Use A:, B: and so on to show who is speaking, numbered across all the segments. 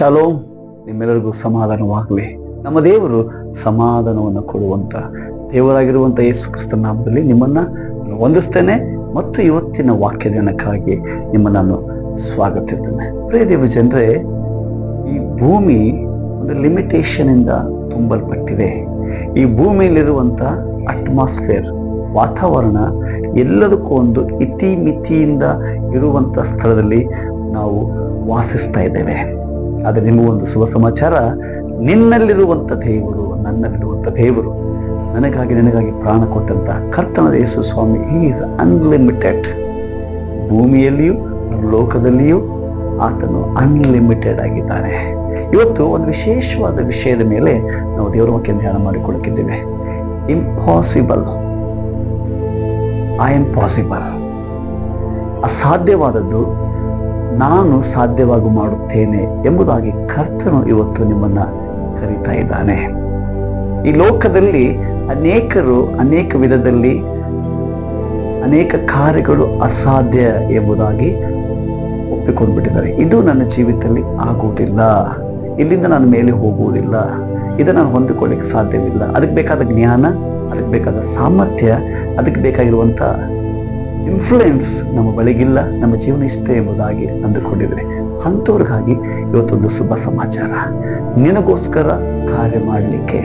A: Shalom, ನಿಮ್ಮೆಲ್ಲರಿಗೂ ಸಮಾಧಾನವಾಗಲಿ. ನಮ್ಮ ದೇವರು ಸಮಾಧಾನವನ್ನು ಕೊಡುವಂತ ದೇವರಾಗಿರುವಂಥ ಯೇಸು ಕ್ರಿಸ್ತನ ನಾಮದಲ್ಲಿ ನಿಮ್ಮನ್ನ ವಂದಿಸ್ತೇನೆ ಮತ್ತು ಇವತ್ತಿನ ವಾಕ್ಯದಾನಕ್ಕಾಗಿ ನಿಮ್ಮನ್ನು ನಾನು ಸ್ವಾಗತಿಸ್ತೇನೆ. ಪ್ರಿಯ ದೇವ ಜನರೇ, ಈ ಭೂಮಿ ಒಂದು ಲಿಮಿಟೇಷನ್ ಇಂದ ತುಂಬಲ್ಪಟ್ಟಿದೆ. ಈ ಭೂಮಿಯಲ್ಲಿರುವಂತ ಅಟ್ಮಾಸ್ಫಿಯರ್, ವಾತಾವರಣ ಎಲ್ಲದಕ್ಕೂ ಒಂದು ಇತಿಮಿತಿಯಿಂದ ಇರುವಂತ ಸ್ಥಳದಲ್ಲಿ ನಾವು ವಾಸಿಸ್ತಾ ಇದ್ದೇವೆ. ಆದರೆ ನಿಮಗೊಂದು ಶುಭ ಸಮಾಚಾರ, ನಿನ್ನಲ್ಲಿರುವಂಥ ದೇವರು, ನನ್ನಲ್ಲಿರುವಂಥ ದೇವರು, ನನಗಾಗಿ ನಿನಗಾಗಿ ಪ್ರಾಣ ಕೊಟ್ಟಂತ ಕರ್ತನಾದ ಯೇಸು ಸ್ವಾಮಿ, ಹಿ ಈಸ್ ಅನ್ಲಿಮಿಟೆಡ್. ಭೂಮಿಯಲ್ಲಿಯೂ ಲೋಕದಲ್ಲಿಯೂ ಆತನು ಅನ್ಲಿಮಿಟೆಡ್ ಆಗಿದ್ದಾನೆ. ಇವತ್ತು ಒಂದು ವಿಶೇಷವಾದ ವಿಷಯದ ಮೇಲೆ ನಾವು ದೇವರ ವಾಕ್ಯ ಧ್ಯಾನ ಮಾಡಿಕೊಳ್ಳುತ್ತಿದ್ದೇವೆ. Impossible, I am possible. ಅಸಾಧ್ಯವಾದದ್ದು ನಾನು ಸಾಧ್ಯವಾಗಿ ಮಾಡುತ್ತೇನೆ ಎಂಬುದಾಗಿ ಕರ್ತನು ಇವತ್ತು ನಿಮ್ಮನ್ನ ಕರೀತಾ ಇದ್ದಾನೆ. ಈ ಲೋಕದಲ್ಲಿ ಅನೇಕರು ಅನೇಕ ವಿಧದಲ್ಲಿ ಅನೇಕ ಕಾರ್ಯಗಳು ಅಸಾಧ್ಯ ಎಂಬುದಾಗಿ ಒಪ್ಪಿಕೊಂಡು ಬಿಟ್ಟಿದ್ದಾರೆ. ಇದು ನನ್ನ ಜೀವಿತದಲ್ಲಿ ಆಗುವುದಿಲ್ಲ, ಇಲ್ಲಿಂದ ನಾನು ಮೇಲೆ ಹೋಗುವುದಿಲ್ಲ, ಇದನ್ನು ನಾನು ಹೊಂದಿಕೊಳ್ಳಿಕ್ಕೆ ಸಾಧ್ಯವಿಲ್ಲ, ಅದಕ್ಕೆ ಬೇಕಾದ ಜ್ಞಾನ, ಅದಕ್ಕೆ ಬೇಕಾದ ಸಾಮರ್ಥ್ಯ, ಅದಕ್ಕೆ ಬೇಕಾಗಿರುವಂಥ ಇನ್ಫ್ಲುಯೆನ್ಸ್ ನಮ್ಮ ಬಳಿಗಿಲ್ಲ, ನಮ್ಮ ಜೀವನ ಇಷ್ಟೇ ಎಂಬುದಾಗಿ ಅಂದುಕೊಂಡಿದ್ರೆ ಅಂಥವ್ರಿಗಾಗಿ ಇವತ್ತೊಂದು ಶುಭ ಸಮಾಚಾರ. ನಿನಗೋಸ್ಕರ ಕಾರ್ಯ ಮಾಡಲಿಕ್ಕೆ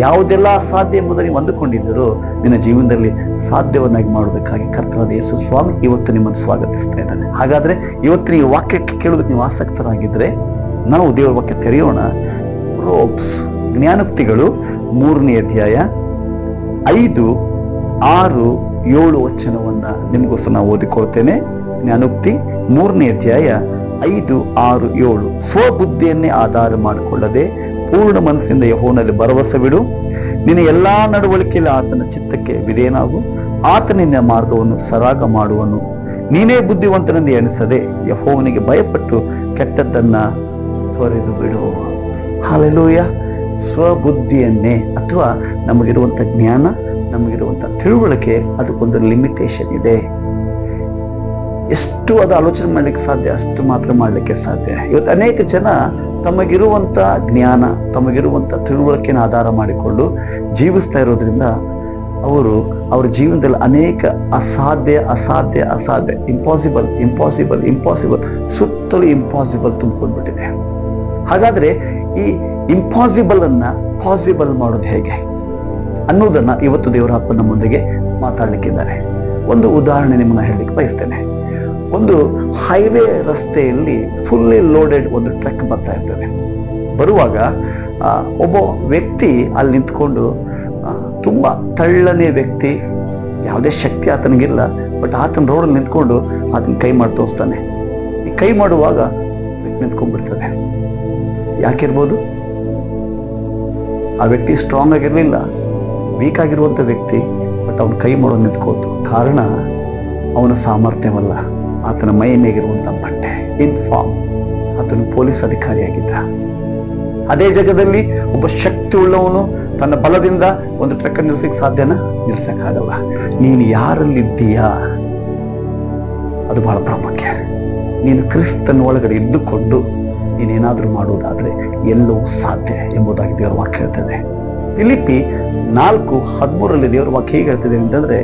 A: ಯಾವುದೆಲ್ಲ ಅಸಾಧ್ಯ ಎಂಬುದನ್ನು ನೀವು ಅಂದುಕೊಂಡಿದ್ದರೂ ನಿನ್ನ ಜೀವನದಲ್ಲಿ ಸಾಧ್ಯವನ್ನಾಗಿ ಮಾಡುವುದಕ್ಕಾಗಿ ಕರ್ತನಾದ ಯೇಸು ಸ್ವಾಮಿ ಇವತ್ತು ನಿಮ್ಮನ್ನು ಸ್ವಾಗತಿಸ್ತಾ ಇದ್ದಾನೆ. ಹಾಗಾದ್ರೆ ಇವತ್ತಿನ ಈ ವಾಕ್ಯಕ್ಕೆ ಕೇಳೋದಕ್ಕೆ ನೀವು ಆಸಕ್ತರಾಗಿದ್ದರೆ ನಾವು ದೇವರ ವಾಕ್ಯ ತೆರೆಯೋಣ. ಪ್ರೋಬ್ಸ್, ಜ್ಞಾನೋಕ್ತಿಗಳು 3ನೇ ಅಧ್ಯಾಯ 5, 6, 7 ವಚನವನ್ನ ನಿಮಗೋಸ್ಕರ ನಾವು ಓದಿಕೊಳ್ತೇನೆ. ಜ್ಞಾನೋಕ್ತಿ 3ನೇ ಅಧ್ಯಾಯ 5, 6, 7. ಸ್ವಬುದ್ಧಿಯನ್ನೇ ಆಧಾರ ಮಾಡಿಕೊಳ್ಳದೆ ಪೂರ್ಣ ಮನಸ್ಸಿಂದ ಯೆಹೋವನಲ್ಲಿ ಭರವಸವಿಡು. ನಿನ್ನ ಎಲ್ಲಾ ನಡವಳಿಕೆಯಲ್ಲಿ ಆತನ ಚಿತ್ತಕ್ಕೆ ವಿಧೇಯನಾಗು. ಆತ ನಿನ್ನ ಮಾರ್ಗವನ್ನು ಸರಾಗ ಮಾಡುವನು. ನೀನೇ ಬುದ್ಧಿವಂತನೆಂದು ಎಣಿಸದೆ ಯೆಹೋವನಿಗೆ ಭಯಪಟ್ಟು ಕೆಟ್ಟದ್ದನ್ನ ತೊರೆದು ಬಿಡು. ಹಲ್ಲೆಲೂಯ. ಸ್ವಬುದ್ಧಿಯನ್ನೇ, ಅಥವಾ ನಮಗಿರುವಂಥ ಜ್ಞಾನ, ನಮಗಿರುವಂಥ ತಿಳುವಳಿಕೆ, ಅದಕ್ಕೊಂದು ಲಿಮಿಟೇಷನ್ ಇದೆ. ಎಷ್ಟು ಅದು ಆಲೋಚನೆ ಮಾಡ್ಲಿಕ್ಕೆ ಸಾಧ್ಯ ಅಷ್ಟು ಮಾತ್ರ ಮಾಡಲಿಕ್ಕೆ ಸಾಧ್ಯ. ಇವತ್ತು ಅನೇಕ ಜನ ತಮಗಿರುವಂಥ ಜ್ಞಾನ, ತಮಗಿರುವಂಥ ತಿಳುವಳಿಕೆನ ಆಧಾರ ಮಾಡಿಕೊಂಡು ಜೀವಿಸ್ತಾ ಇರೋದ್ರಿಂದ ಅವರ ಜೀವನದಲ್ಲಿ ಅನೇಕ ಅಸಾಧ್ಯ ಅಸಾಧ್ಯ ಅಸಾಧ್ಯ, ಇಂಪಾಸಿಬಲ್ ಇಂಪಾಸಿಬಲ್ ಇಂಪಾಸಿಬಲ್, ಸುತ್ತಲೂ ಇಂಪಾಸಿಬಲ್ ತುಂಬಿಕೊಂಡ್ಬಿಟ್ಟಿದೆ. ಹಾಗಾದ್ರೆ ಈ ಇಂಪಾಸಿಬಲ್ ಅನ್ನ ಪಾಸಿಬಲ್ ಮಾಡೋದು ಹೇಗೆ ಅನ್ನೋದನ್ನ ಇವತ್ತು ದೇವರ ಆತ್ಮ ನಮ್ಮೊಂದಿಗೆ ಮಾತಾಡ್ಲಿಕ್ಕಿದ್ದಾರೆ. ಒಂದು ಉದಾಹರಣೆ ನಿಮ್ಮನ್ನ ಹೇಳಲಿಕ್ಕೆ ಬಯಸ್ತೇನೆ. ಒಂದು ಹೈವೇ ರಸ್ತೆಯಲ್ಲಿ ಫುಲ್ಲಿ ಲೋಡೆಡ್ ಒಂದು ಟ್ರಕ್ ಬರ್ತಾ ಇರ್ತದೆ. ಬರುವಾಗ ಒಬ್ಬ ವ್ಯಕ್ತಿ ಅಲ್ಲಿ ನಿಂತ್ಕೊಂಡು, ತುಂಬಾ ತಳ್ಳನೇ ವ್ಯಕ್ತಿ, ಯಾವುದೇ ಶಕ್ತಿ ಆತನಿಗಿಲ್ಲ, ಬಟ್ ಆತನ ರೋಡಲ್ಲಿ ನಿಂತ್ಕೊಂಡು ಆತನ ಕೈ ಮಾಡಿ ತೋರಿಸ್ತಾನೆ. ಈ ಕೈ ಮಾಡುವಾಗ ನಿಂತ್ಕೊಂಡ್ಬಿಡ್ತದೆ. ಯಾಕಿರ್ಬೋದು? ಆ ವ್ಯಕ್ತಿ ಸ್ಟ್ರಾಂಗ್ ಆಗಿರ್ಲಿಲ್ಲ, ವೀಕ್ ಆಗಿರುವಂಥ ವ್ಯಕ್ತಿ, ಬಟ್ ಅವನ ಕೈ ಮಾಡೋದು ನಿಂತ್ಕೋತು. ಕಾರಣ ಅವನ ಸಾಮರ್ಥ್ಯವಲ್ಲ, ಆತನ ಮೈ ಮೇಗಿರುವಂಥ ಬಟ್ಟೆ, ಇನ್ಫಾರ್ಮ್. ಆತನು ಪೊಲೀಸ್ ಅಧಿಕಾರಿಯಾಗಿದ್ದ. ಅದೇ ಜಾಗದಲ್ಲಿ ಒಬ್ಬ ಶಕ್ತಿ ಉಳ್ಳವನು ತನ್ನ ಬಲದಿಂದ ಒಂದು ಟ್ರಕ್ ನಿಲ್ಸಕ್ಕೆ ಸಾಧ್ಯನಾ? ನಿಲ್ಸಕ್ಕಾಗಲ್ಲ. ನೀನು ಯಾರಲ್ಲಿದ್ದೀಯಾ ಅದು ಬಹಳ ಪ್ರಾಮುಖ್ಯ. ನೀನು ಕ್ರಿಸ್ತನ ಒಳಗಡೆ ಇದ್ದುಕೊಂಡು ನೀನೇನಾದ್ರೂ ಮಾಡುವುದಾದ್ರೆ ಎಲ್ಲವೂ ಸಾಧ್ಯ ಎಂಬುದಾಗಿ ದೇವರ ವಾಕ್ಯ ಹೇಳ್ತದೆ. ಫಿಲಿಪ್ಪಿ 4:13 ದೇವರ ವಾಕ್ಯ ಹೇಗೆ ಹೇಳ್ತದೆ ಅಂತಂದ್ರೆ,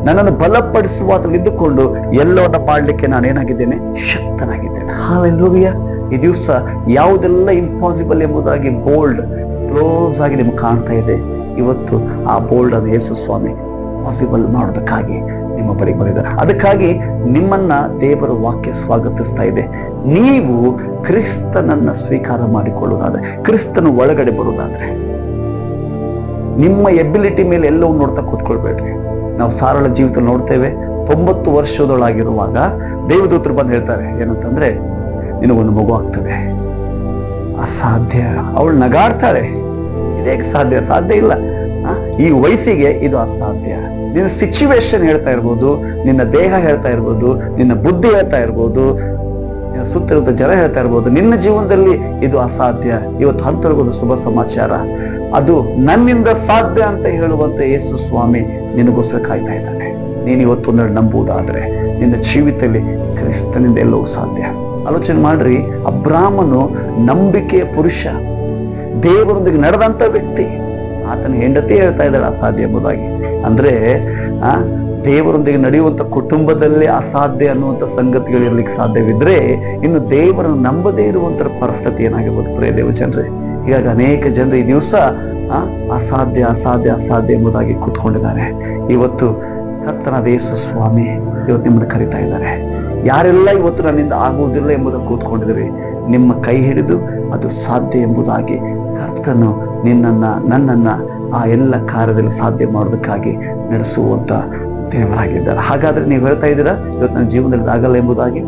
A: ನನ್ನನ್ನು ಬಲಪಡಿಸುವ ಅದರಲ್ಲಿ ಇದ್ದುಕೊಂಡು ಎಲ್ಲವನ್ನ ಮಾಡಲಿಕ್ಕೆ ನಾನೇನಾಗಿದ್ದೇನೆ? ಶಕ್ತನಾಗಿದ್ದೇನೆ. ಹಲ್ಲೆಲೂಯಾ. ಈ ದಿವಸ ಯಾವುದೆಲ್ಲ ಇಂಪಾಸಿಬಲ್ ಎಂಬುದಾಗಿ ಬೋಲ್ಡ್ ಕ್ಲೋಸ್ ಆಗಿ ನಿಮ್ಗೆ ಕಾಣ್ತಾ ಇದೆ, ಇವತ್ತು ಆ ಬೋಲ್ಡ್ ಅನ್ನು ಯೇಸು ಸ್ವಾಮಿ ಪಾಸಿಬಲ್ ಮಾಡೋದಕ್ಕಾಗಿ ನಿಮ್ಮ ಬಳಿಗೆ ಬಂದಿದ್ದಾರೆ. ಅದಕ್ಕಾಗಿ ನಿಮ್ಮನ್ನ ದೇವರ ವಾಕ್ಯ ಸ್ವಾಗತಿಸ್ತಾ ಇದೆ. ನೀವು ಕ್ರಿಸ್ತನನ್ನ ಸ್ವೀಕಾರ ಮಾಡಿಕೊಳ್ಳುವುದಾದ್ರೆ, ಕ್ರಿಸ್ತನ ಒಳಗಡೆ ಬರುವುದಾದ್ರೆ, ನಿಮ್ಮ ಎಬಿಲಿಟಿ ಮೇಲೆ ಎಲ್ಲವೂ ನೋಡ್ತಾ ಕೂತ್ಕೊಳ್ಬೇಡ್ರಿ. ನಾವು ಸಾರಳ ಜೀವಿತದಲ್ಲಿ ನೋಡ್ತೇವೆ, 90 ವರ್ಷದೊಳಗಿರುವಾಗ ದೇವದೂತರು ಬಂದು ಹೇಳ್ತಾರೆ ಏನಂತಂದ್ರೆ, ನಿನಗೊಂದು ಮಗು ಆಗ್ತದೆ. ಅಸಾಧ್ಯ. ಅವಳು ನಗಾಡ್ತಾಳೆ, ಇದೇ ಸಾಧ್ಯ? ಸಾಧ್ಯ ಇಲ್ಲ. ಈ ವಯಸ್ಸಿಗೆ ಇದು ಅಸಾಧ್ಯ. ನಿನ್ನ ಸಿಚುವೇಶನ್ ಹೇಳ್ತಾ ಇರ್ಬೋದು, ನಿನ್ನ ದೇಹ ಹೇಳ್ತಾ ಇರ್ಬೋದು, ನಿನ್ನ ಬುದ್ಧಿ ಹೇಳ್ತಾ ಇರ್ಬೋದು, ನಿನ್ನ ಸುತ್ತಿರುವಂತ ಜನ ಹೇಳ್ತಾ ಇರ್ಬೋದು, ನಿನ್ನ ಜೀವನದಲ್ಲಿ ಇದು ಅಸಾಧ್ಯ. ಇವತ್ತು ಅಂತರ್ಗೊಂದು ಶುಭ ಸಮಾಚಾರ, ಅದು ನನ್ನಿಂದ ಸಾಧ್ಯ ಅಂತ ಹೇಳುವಂತ ಯೇಸು ಸ್ವಾಮಿ ನಿನಗೋಸ್ಕರ ಕಾಯ್ತಾ ಇದ್ದಾನೆ. ನೀನು ಇವತ್ತೊಂದೆರಡು ನಂಬುವುದಾದ್ರೆ ನಿನ್ನ ಜೀವಿತದಲ್ಲಿ ಕ್ರಿಸ್ತನಿಂದ ಎಲ್ಲವೂ ಸಾಧ್ಯ. ಆಲೋಚನೆ ಮಾಡ್ರಿ, ಅಬ್ರಾಮನು ನಂಬಿಕೆಯ ಪುರುಷ, ದೇವರೊಂದಿಗೆ ನಡೆದಂತ ವ್ಯಕ್ತಿ. ಆತನ ಹೆಂಡತಿ ಹೇಳ್ತಾ ಇದ್ದಾಳೆ ಅಸಾಧ್ಯ ಎಂಬುದಾಗಿ. ಅಂದ್ರೆ ದೇವರೊಂದಿಗೆ ನಡೆಯುವಂತ ಕುಟುಂಬದಲ್ಲೇ ಅಸಾಧ್ಯ ಅನ್ನುವಂಥ ಸಂಗತಿಗಳಿರ್ಲಿಕ್ಕೆ ಸಾಧ್ಯವಿದ್ರೆ ಇನ್ನು ದೇವರನ್ನು ನಂಬದೇ ಇರುವಂತ ಪರಿಸ್ಥಿತಿ ಏನಾಗಿರ್ಬೋದು ಪ್ರಿಯ ದೇವ ಜನರೇ. ಹೀಗಾಗಿ ಅನೇಕ ಜನರು ಈ ದಿವಸ ಅಸಾಧ್ಯ ಅಸಾಧ್ಯ ಅಸಾಧ್ಯ ಎಂಬುದಾಗಿ ಕೂತ್ಕೊಂಡಿದ್ದಾರೆ. ಇವತ್ತು ಕರ್ತನಾದ ಯೇಸು ಸ್ವಾಮಿ ಇವತ್ತು ನಿಮ್ಮನ್ನು ಕರೀತಾ ಇದ್ದಾರೆ. ಯಾರೆಲ್ಲ ಇವತ್ತು ನನ್ನಿಂದ ಆಗುವುದಿಲ್ಲ ಎಂಬುದನ್ನು ಕೂತ್ಕೊಂಡಿದ್ದೀರಿ, ನಿಮ್ಮ ಕೈ ಹಿಡಿದು ಅದು ಸಾಧ್ಯ ಎಂಬುದಾಗಿ ಕರ್ತನು ನನ್ನನ್ನ ಆ ಎಲ್ಲ ಕಾರ್ಯದಲ್ಲಿ ಸಾಧ್ಯ ಮಾಡೋದಕ್ಕಾಗಿ ನಡೆಸುವಂತ ದೇವರಾಗಿದ್ದಾರೆ. ಹಾಗಾದ್ರೆ ನೀವು ಹೇಳ್ತಾ ಇದ್ದೀರಾ ಇವತ್ತು ನನ್ನ ಜೀವನದಲ್ಲಿ ಆಗಲ್ಲ ಎಂಬುದಾಗಿ?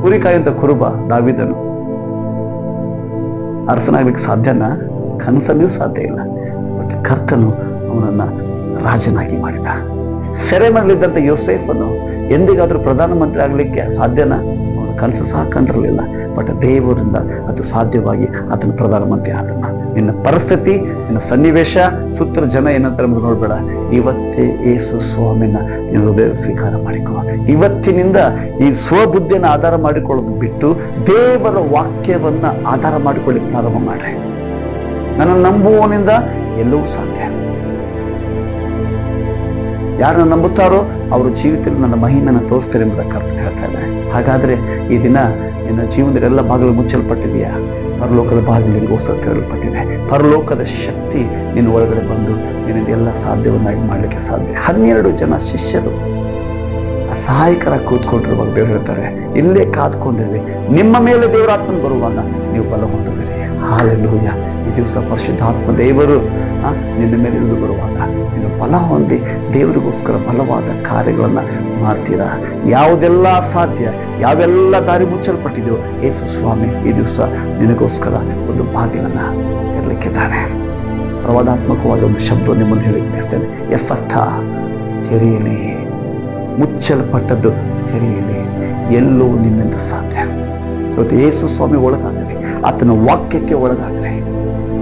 A: ಕುರಿಕಾಯಂತ ಕುರುಬ ದಾವೀದನು ಅರಸನಾಗ್ಲಿಕ್ಕೆ ಸಾಧ್ಯನಾ? ಕನಸಲ್ಲಿಯೂ ಸಾಧ್ಯ ಇಲ್ಲ. ಬಟ್ ಕರ್ತನು ಅವನನ್ನ ರಾಜನಾಗಿ ಮಾಡಿದ. ಸೆರೆಮನೆಯಲ್ಲಿದ್ದಂತ ಯೋಸೇಫನು ಎಂದಿಗಾದ್ರೂ ಪ್ರಧಾನಮಂತ್ರಿ ಆಗ್ಲಿಕ್ಕೆ ಸಾಧ್ಯನಾ? ಅವನ ಕನಸು ಸಹ ಕಂಡಿರಲಿಲ್ಲ. ಬಟ್ ದೇವರಿಂದ ಅದು ಸಾಧ್ಯವಾಗಿ ಆತನ ಪ್ರಧಾನಮಂತ್ರಿ ಆದನ. ನಿನ್ನ ಪರಿಸ್ಥಿತಿ, ನಿನ್ನ ಸನ್ನಿವೇಶ, ಸುತ್ತಲ ಜನ ಏನಂತಾರೆ ನೋಡ್ಬೇಡ. ಇವತ್ತೇ ಯೇಸು ಸ್ವಾಮಿನ ನೀನು ಹೃದಯ ಸ್ವೀಕಾರ ಮಾಡಿಕೊ. ಇವತ್ತಿನಿಂದ ಈ ಸ್ವಬುದ್ಧಿಯನ್ನು ಆಧಾರ ಮಾಡಿಕೊಳ್ಳೋದು ಬಿಟ್ಟು ದೇವರ ವಾಕ್ಯವನ್ನ ಆಧಾರ ಮಾಡಿಕೊಳ್ಳಿ ಪ್ರಾರಂಭ ಮಾಡ್ರಿ. ನನ್ನ ನಂಬುವವನಿಂದ ಎಲ್ಲವೂ ಸಾಧ್ಯ. ಯಾರನ್ನ ನಂಬುತ್ತಾರೋ ಅವರ ಜೀವಿತದಲ್ಲಿ ನನ್ನ ಮಹಿಮೆಯನ್ನು ತೋರಿಸ್ತಾರೆ ಎಂಬುದಕ್ಕೆ ಅರ್ಥ ಹೇಳ್ತಾ ಇದ್ದಾರೆ. ಹಾಗಾದ್ರೆ ಈ ದಿನ ನಿನ್ನ ಜೀವನದಲ್ಲಿ ಎಲ್ಲ ಬಾಗಿಲು ಮುಚ್ಚಲ್ಪಟ್ಟಿದೆಯಾ? ಪರಲೋಕದ ಬಾಗಿಲು ನಿನಗೋಸ್ಕರ ತೆರಳಲ್ಪಟ್ಟಿದೆ. ಪರಲೋಕದ ಶಕ್ತಿ ನಿನ್ನ ಒಳಗಡೆ ಬಂದು ನಿನಗೆಲ್ಲ ಸಾಧ್ಯವನ್ನಾಗಿ ಮಾಡ್ಲಿಕ್ಕೆ ಸಾಧ್ಯ. 12 ಜನ ಶಿಷ್ಯರು ಅಸಹಾಯಕರಾಗಿ ಕೂತ್ಕೊಂಡಿರುವಾಗ ದೇವರು ಹೇಳ್ತಾರೆ, ಇಲ್ಲೇ ಕಾದ್ಕೊಂಡಿರಿ, ನಿಮ್ಮ ಮೇಲೆ ದೇವರಾತ್ಮನ ಬರುವಾಗ ನೀವು ಬಲ ಹೊಂದುವಿರಿ. ಹಾಲೆಲೂಯಾ. ಈ ದಿವಸ ಪರಿಶುದ್ಧಾತ್ಮ ದೇವರು ನಿನ್ನ ಮೇಲೆ ಇಳಿದು ಬರುವಾಗ ನೀನು ಬಲ ಹೊಂದಿ ದೇವರಿಗೋಸ್ಕರ ಬಲವಾದ ಕಾರ್ಯಗಳನ್ನ ಮಾಡ್ತೀರಾ. ಯಾವುದೆಲ್ಲ ಸಾಧ್ಯ, ಯಾವೆಲ್ಲ ದಾರಿ ಮುಚ್ಚಲ್ಪಟ್ಟಿದೆಯೋ ಯೇಸು ಸ್ವಾಮಿ ಈ ದಿವಸ ನಿನಗೋಸ್ಕರ ಒಂದು ಬಾಗಿಲನ್ನ ತೆರಲಿಕ್ಕಿದ್ದಾನೆ. ಪ್ರವಾದಾತ್ಮಕವಾಗಿ ಒಂದು ಶಬ್ದವನ್ನು ಮುಂದೆ ಹೇಳಿ ಬಯಸ್ತೇನೆ. ಎಫಥ, ತೆರೆಯಲಿ. ಮುಚ್ಚಲ್ಪಟ್ಟದ್ದು ತೆರೆಯಲಿ. ಎಲ್ಲೋ ನಿಮ್ಮಿಂದ ಸಾಧ್ಯ. ಇವತ್ತು ಯೇಸು ಸ್ವಾಮಿ ಒಳಗಾಗಲಿ, ಆತನ ವಾಕ್ಯಕ್ಕೆ ಒಳಗಾಗಲಿ.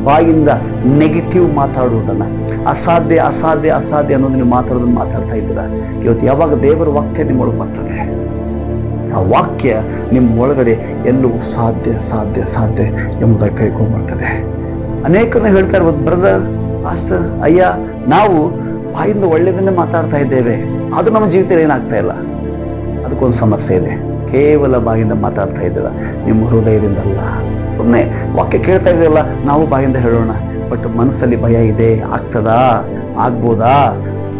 A: ಬಾಯಿಂದ ನೆಗೆಟಿವ್ ಮಾತಾಡುವುದನ್ನ, ಅಸಾಧ್ಯ ಅಸಾಧ್ಯ ಅಸಾಧ್ಯ ಅನ್ನೋದನ್ನ ಮಾತಾಡೋದನ್ನ ಮಾತಾಡ್ತಾ ಇದ್ದೀರಾ. ಇವತ್ತು ಯಾವಾಗ ದೇವರ ವಾಕ್ಯ ನಿಮ್ಮೊಳಗೆ ಬರ್ತದೆ, ಆ ವಾಕ್ಯ ನಿಮ್ಮ ಒಳಗಡೆ ಎಲ್ಲವೂ ಸಾಧ್ಯ ಸಾಧ್ಯ ಸಾಧ್ಯ ಎಂಬುದಾಗಿ ಕೈಗೊಂಡ್ಬರ್ತದೆ. ಅನೇಕರನ್ನ ಹೇಳ್ತಾ ಇರ್ಬೋದು, ಬ್ರದರ್, ಮಾಸ್ಟರ್, ಅಯ್ಯ, ನಾವು ಬಾಯಿಂದ ಒಳ್ಳೆಯದನ್ನೇ ಮಾತಾಡ್ತಾ ಇದ್ದೇವೆ, ಅದು ನಮ್ಮ ಜೀವಿತದಲ್ಲಿ ಏನಾಗ್ತಾ ಇಲ್ಲ. ಅದಕ್ಕೊಂದು ಸಮಸ್ಯೆ ಇದೆ. ಕೇವಲ ಬಾಯಿಂದ ಮಾತಾಡ್ತಾ ಇದ್ದೀರ, ನಿಮ್ಮ ಹೃದಯದಿಂದ ಅಲ್ಲ. ಸುಮ್ಮನೆ ವಾಕ್ಯ ಕೇಳ್ತಾ ಇದೆಯಲ್ಲ, ನಾವು ಬಾಯಿಂದ ಹೇಳೋಣ, ಬಟ್ ಮನಸ್ಸಲ್ಲಿ ಭಯ ಇದೆ. ಆಗ್ತದಾ? ಆಗ್ಬೋದಾ?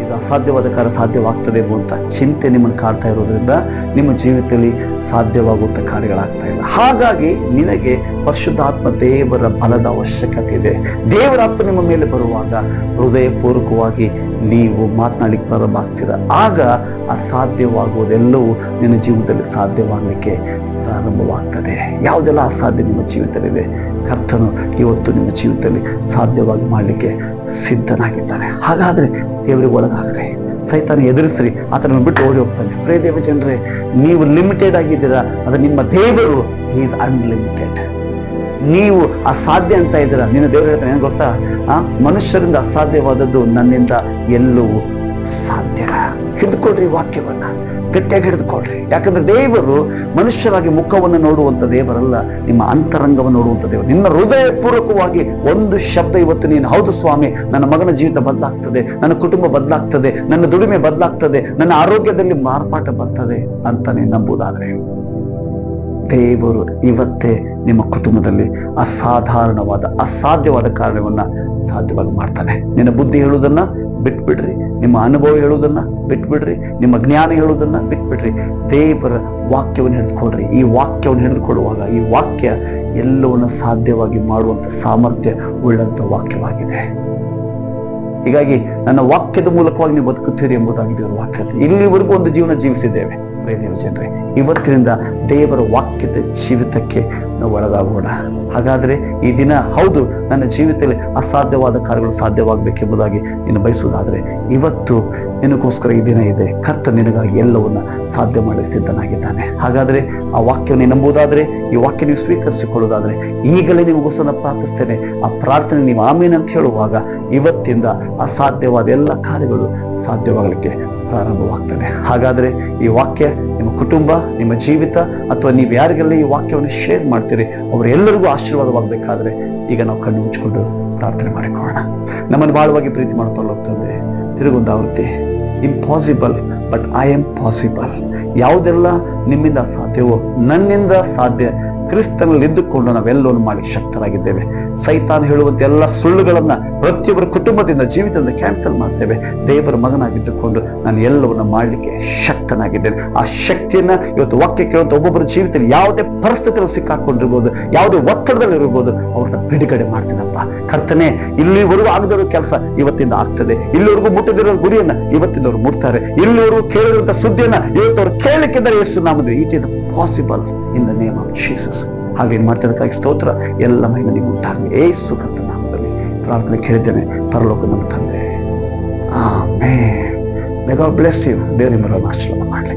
A: ಇದು ಅಸಾಧ್ಯವಾದ ಕಾರ್ಯ ಸಾಧ್ಯವಾಗ್ತದೆ ಎಂಬುವಂತ ಚಿಂತೆ ನಿಮ್ಮನ್ನು ಕಾಡ್ತಾ ಇರೋದ್ರಿಂದ ನಿಮ್ಮ ಜೀವಿತದಲ್ಲಿ ಸಾಧ್ಯವಾಗುವಂತ ಕಾರ್ಯಗಳಾಗ್ತಾ ಇಲ್ಲ. ಹಾಗಾಗಿ ನಿನಗೆ ಪರಿಶುದ್ಧಾತ್ಮ ದೇವರ ಬಲದ ಅವಶ್ಯಕತೆ ಇದೆ. ದೇವರ ಆತ್ಮ ನಿಮ್ಮ ಮೇಲೆ ಬರುವಾಗ ಹೃದಯಪೂರ್ವಕವಾಗಿ ನೀವು ಮಾತನಾಡಲಿಕ್ಕೆ ಪ್ರಾರಂಭ ಆಗ್ತೀರ. ಆಗ ಅಸಾಧ್ಯವಾಗುವುದೆಲ್ಲವೂ ನಿನ್ನ ಜೀವಿತದಲ್ಲಿ ಸಾಧ್ಯವಾಗಲಿಕ್ಕೆ ಪ್ರಾರಂಭವಾಗ್ತದೆ. ಯಾವುದೆಲ್ಲ ಅಸಾಧ್ಯ ನಿಮ್ಮ ಜೀವಿತದಲ್ಲಿದೆ, ಕರ್ತನು ಇವತ್ತು ನಿಮ್ಮ ಜೀವಿತದಲ್ಲಿ ಸಾಧ್ಯವಾಗಿ ಮಾಡಲಿಕ್ಕೆ ಸಿದ್ಧನಾಗಿದ್ದಾನೆ. ಹಾಗಾದ್ರೆ ದೇವರಿಗೆ ಒಳಗಾಗ್ರೆ, ಸೈತಾನ ಎದುರಿಸ್ರಿ, ಆತನನ್ನು ಬಿಟ್ಟು ಓಡಿ ಹೋಗ್ತಾನೆ. ಪ್ರಿಯ ದೇವ ಜನರೇ, ನೀವು ಲಿಮಿಟೆಡ್ ಆಗಿದ್ದೀರಾ, ಅದು ನಿಮ್ಮ ದೇವರು ಈಸ್ ಅನ್ಲಿಮಿಟೆಡ್. ನೀವು ಅಸಾಧ್ಯ ಅಂತ ಇದ್ದೀರಾ, ನಿನ್ನ ದೇವರು ಹೇಳ್ತಾನೆ, ಏನ್ ಗೊತ್ತಾ, ಮನುಷ್ಯರಿಂದ ಅಸಾಧ್ಯವಾದದ್ದು ನನ್ನಿಂದ ಎಲ್ಲವೂ ಸಾಧ್ಯ. ಹಿಡಿದುಕೊಳ್ರಿ ವಾಕ್ಯವನ್ನ, ಗಟ್ಟಿಯಾಗಿ ಹಿಡಿದುಕೊಳ್ರಿ. ಯಾಕಂದ್ರೆ ದೇವರು ಮನುಷ್ಯರಾಗಿ ಮುಖವನ್ನು ನೋಡುವಂತ ದೇವರಲ್ಲ, ನಿಮ್ಮ ಅಂತರಂಗವನ್ನು ನೋಡುವಂತ ದೇವರು. ನಿನ್ನ ಹೃದಯಪೂರ್ವಕವಾಗಿ ಒಂದು ಶಬ್ದ ಇವತ್ತು ನೀನು, ಹೌದು ಸ್ವಾಮಿ, ನನ್ನ ಮಗನ ಜೀವಿತ ಬದಲಾಗ್ತದೆ, ನನ್ನ ಕುಟುಂಬ ಬದಲಾಗ್ತದೆ, ನನ್ನ ದುಡಿಮೆ ಬದಲಾಗ್ತದೆ, ನನ್ನ ಆರೋಗ್ಯದಲ್ಲಿ ಮಾರ್ಪಾಟ ಬರ್ತದೆ ಅಂತ ನೀನು ನಂಬುದಾದ್ರೆ, ದೇವರು ಇವತ್ತೇ ನಿಮ್ಮ ಕುಟುಂಬದಲ್ಲಿ ಅಸಾಧ್ಯವಾದ ಕಾರ್ಯವನ್ನ ಸಾಧ್ಯವಾಗಿ ಮಾಡ್ತಾನೆ. ನಿನ್ನ ಬುದ್ಧಿ ಹೇಳುವುದನ್ನ ಬಿಟ್ಬಿಡ್ರಿ, ನಿಮ್ಮ ಅನುಭವ ಹೇಳುವುದನ್ನ ಬಿಟ್ಬಿಡ್ರಿ, ನಿಮ್ಮ ಜ್ಞಾನ ಹೇಳುವುದನ್ನ ಬಿಟ್ಬಿಡ್ರಿ. ದೇವರ ವಾಕ್ಯವನ್ನು ಹಿಡಿದುಕೊಡ್ರಿ. ಈ ವಾಕ್ಯವನ್ನು ಹಿಡಿದುಕೊಳ್ಳುವಾಗ ಈ ವಾಕ್ಯ ಎಲ್ಲವನ್ನು ಸಾಧ್ಯವಾಗಿ ಮಾಡುವಂತ ಸಾಮರ್ಥ್ಯ ಉಳ್ಳಂತ ವಾಕ್ಯವಾಗಿದೆ. ಹೀಗಾಗಿ ನನ್ನ ವಾಕ್ಯದ ಮೂಲಕವಾಗಿ ನೀವು ಬದುಕುತ್ತೀರಿ ಎಂಬುದಾಗಿ ದೇವರ ವಾಕ್ಯ. ಇಲ್ಲಿವರೆಗೂ ಒಂದು ಜೀವನ ಜೀವಿಸಿದ್ದೇವೆ ಪ್ರಿಯ ಜನರೇ. ಇವತ್ತಿನಿಂದ ದೇವರ ವಾಕ್ಯದ ಜೀವಿತಕ್ಕೆ ನಾವು ಒಳಗಾಗೋಣ. ಹಾಗಾದ್ರೆ ಈ ದಿನ, ಹೌದು, ನನ್ನ ಜೀವಿತದಲ್ಲಿ ಅಸಾಧ್ಯವಾದ ಕಾರ್ಯಗಳು ಸಾಧ್ಯವಾಗಬೇಕೆಂಬುದಾಗಿ ನೀನು ಬಯಸುವುದಾದ್ರೆ, ಇವತ್ತು ನಿನಗೋಸ್ಕರ ಈ ದಿನ ಇದೆ. ಕರ್ತ ನಿನಗಾಗಿ ಎಲ್ಲವನ್ನ ಸಾಧ್ಯ ಮಾಡಲು ಸಿದ್ಧನಾಗಿದ್ದಾನೆ. ಹಾಗಾದ್ರೆ ಆ ವಾಕ್ಯವನ್ನು ನಂಬುವುದಾದ್ರೆ, ಈ ವಾಕ್ಯ ನೀವು ಸ್ವೀಕರಿಸಿಕೊಳ್ಳುವುದಾದ್ರೆ, ಈಗಲೇ ನಿಮಗೋಸ್ಕರ ಪ್ರಾರ್ಥಿಸ್ತೇನೆ. ಆ ಪ್ರಾರ್ಥನೆ ನೀವು ಆಮೇನ್ ಅಂತ ಹೇಳುವಾಗ ಇವತ್ತಿಂದ ಅಸಾಧ್ಯವಾದ ಎಲ್ಲ ಕಾರ್ಯಗಳು ಸಾಧ್ಯವಾಗಲಿಕ್ಕೆ ಪ್ರಾರಂಭವಾಗ್ತದೆ. ಹಾಗಾದ್ರೆ ಈ ವಾಕ್ಯ ನಿಮ್ಮ ಕುಟುಂಬ, ನಿಮ್ಮ ಜೀವಿತ, ಅಥವಾ ನೀವು ಯಾರಿಗೆಲ್ಲ ಈ ವಾಕ್ಯವನ್ನು ಶೇರ್ ಮಾಡ್ತೀರಿ ಅವರೆಲ್ಲರಿಗೂ ಆಶೀರ್ವಾದವಾಗಬೇಕಾದ್ರೆ ಈಗ ನಾವು ಕಣ್ಣು ಮುಚ್ಚಿಕೊಂಡು ಪ್ರಾರ್ಥನೆ ಮಾಡಿಕೊಳ್ಳೋಣ. ನಮ್ಮನ್ನು ಬಹಳವಾಗಿ ಪ್ರೀತಿ ಮಾಡ್ತಾ ಹೋಗ್ತಂದೆ, ತಿರುಗೊಂದು ಆವೃತ್ತಿ. Impossible but I am possible. ಯಾವುದೆಲ್ಲ ನಿಮ್ಮಿಂದ ಸಾಧ್ಯವೋ ನನ್ನಿಂದ ಸಾಧ್ಯ. ಕ್ರಿಸ್ತನಲ್ಲಿ ಇದ್ದುಕೊಂಡು ನಾವೆಲ್ಲವನ್ನು ಮಾಡಿ ಶಕ್ತರಾಗಿದ್ದೇವೆ. ಸೈತಾನ್ ಹೇಳುವಂತೆ ಎಲ್ಲ ಸುಳ್ಳುಗಳನ್ನ ಪ್ರತಿಯೊಬ್ಬರ ಕುಟುಂಬದಿಂದ, ಜೀವಿತದಿಂದ ಕ್ಯಾನ್ಸಲ್ ಮಾಡ್ತೇವೆ. ದೇವರ ಮಗನಾಗಿದ್ದುಕೊಂಡು ನಾನು ಎಲ್ಲವನ್ನು ಮಾಡಲಿಕ್ಕೆ ಶಕ್ತನಾಗಿದ್ದೇನೆ. ಆ ಶಕ್ತಿಯನ್ನ ಇವತ್ತು ವಾಕ್ಯ ಕೇಳುವಂತ ಒಬ್ಬೊಬ್ಬರ ಜೀವಿತದಲ್ಲಿ ಯಾವುದೇ ಪರಿಸ್ಥಿತಿಯಲ್ಲಿ ಸಿಕ್ಕಾಕೊಂಡಿರ್ಬೋದು, ಯಾವುದೇ ಒತ್ತಡದಲ್ಲಿರ್ಬೋದು, ಅವ್ರನ್ನ ಬಿಡುಗಡೆ ಮಾಡ್ತೀನಪ್ಪ. ಕರ್ತನೆ, ಇಲ್ಲಿವರೆಗೂ ಆಗದಿರೋ ಕೆಲಸ ಇವತ್ತಿಂದ ಆಗ್ತದೆ. ಇಲ್ಲಿವರೆಗೂ ಮುಟ್ಟದಿರೋ ಗುರಿಯನ್ನ ಇವತ್ತಿಂದ ಅವ್ರು ಮುಟ್ತಾರೆ. ಇಲ್ಲಿವರೆಗೂ ಕೇಳಿರುವಂತ ಸುದ್ದಿಯನ್ನ ಇವತ್ತು ಅವ್ರು ಕೇಳಲಿಕ್ಕಿದ್ದಾರೆ. ಯೇಸು ನಾಮದಲ್ಲಿ it is possible in the name of Jesus. ಹಾಗೆ ಮಾಡ್ತಿದ್ದಕ್ಕಾಗಿ ಸ್ತೋತ್ರ. ಎಲ್ಲ ಮಹಿಮೆ ನಿಮಗೆ ಉಂಟಾಗಲಿ. ಯೇಸು ಕರ್ತನ ನಾಮದಲ್ಲಿ ಪ್ರಾರ್ಥನೆ ಕೇಳಿದ್ದೇನೆ, ಪರಲೋಕ ನಮ್ಮ ತಂದೆ. Amen. May God bless you. ದೇವರು ನಿಮ್ಮನ್ನು ಆಶೀರ್ವಾದ ಮಾಡಲಿ.